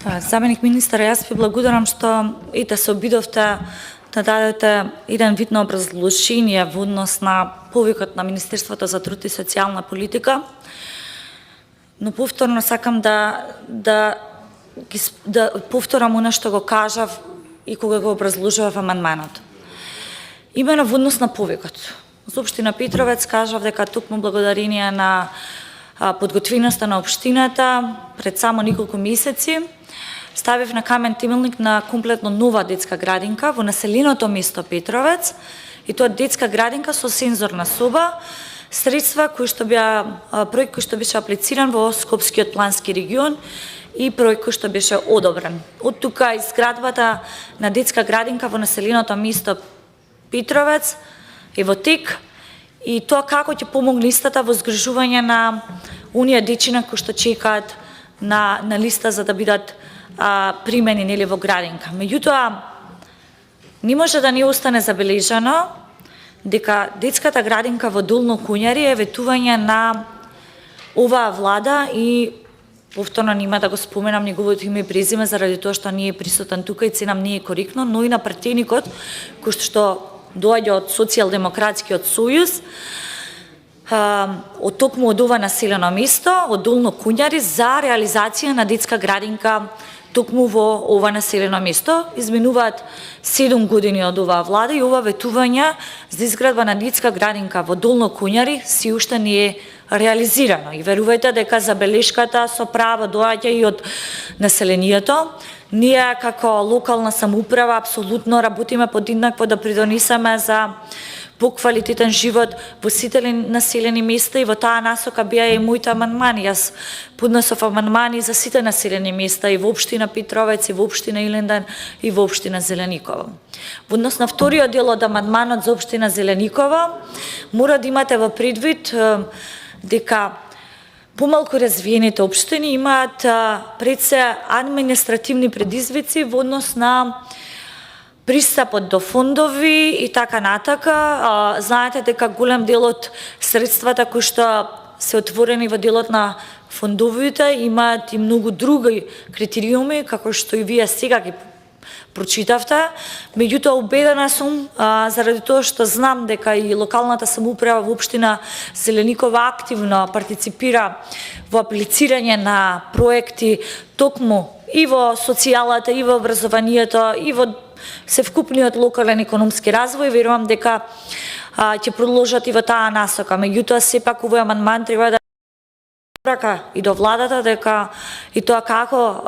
Заменик министар, јас ви благодарам што да се обидовте да дадете еден вид на образложение во однос на повикот на Министерството за труд и социјална политика. Но повторно сакам да повторам она што го кажав и кога го образложував амандманот. Имено во однос на повикот. За општина Петровец кажав дека токму благодарение на подготвеноста на општината пред само неколку месеци ставив на камен темелник на комплетно нова детска градинка во населеното место Петровец, и тоа детска градинка со сензорна соба, средства кои што проект кој што беше аплициран во Скопскиот плански регион и проект кој што беше одобрен. Од тука изградбата на детска градинка во населеното место Петровец е во тек, и тоа како ќе помогне истата во згрижување на оние дечина кои што чекаат на листа за да бидат примени во градинка. Меѓутоа, не може да не остане забележано дека детската градинка во Долно Куњари е ветување на оваа влада, и повторно нема да го споменам неговото име и презиме заради тоа што не е присутен тука и ценам не е коректно, но и на пратеникот кој што доаѓа од Социјалдемократскиот сојуз, од токму од ова населено место, од Долно Куњари, за реализација на детска градинка токму во ова населено место. Изминуваат 7 години од оваа влада и ова ветување за изградба на детска градинка во Долно Куњари си уште не е реализирано. И верувајте дека забелешката со право доаѓа и од населението. Ние како локална самоуправа апсолутно работиме подеднакво да придонесеме за поквалитетен живот во сите населени места, и во таа насока беа и моите амандмани. Јас поднесов амандмани за сите населени места и во општина Петровец, и во општина Илинден, и во општина Зеленикова. Во однос на вториот дел од амандманот за општина Зеленикова, мора да имате во предвид дека помалку развиените општини имаат пред се административни предизвици во однос на пристапот до фондови и така натака. Знаете дека голем дел од средствата кои што се отворени во делот на фондовите имаат и многу други критериуми, како што и вие сега ги прочитавте. Меѓутоа, убедена сум, заради тоа што знам дека и локалната самоуправа во општина Зеленикова активно партиципира во аплицирање на проекти токму и во социјалата, и во образованието, и во севкупниот локален економски развој, верувам дека ќе продолжат и во таа насока. Меѓутоа, сепак овој амандман треба да прака и до владата дека и тоа како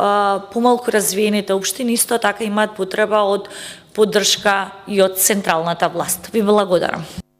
помалку развиените општини исто така имаат потреба од поддршка и од централната власт. Ви благодарам.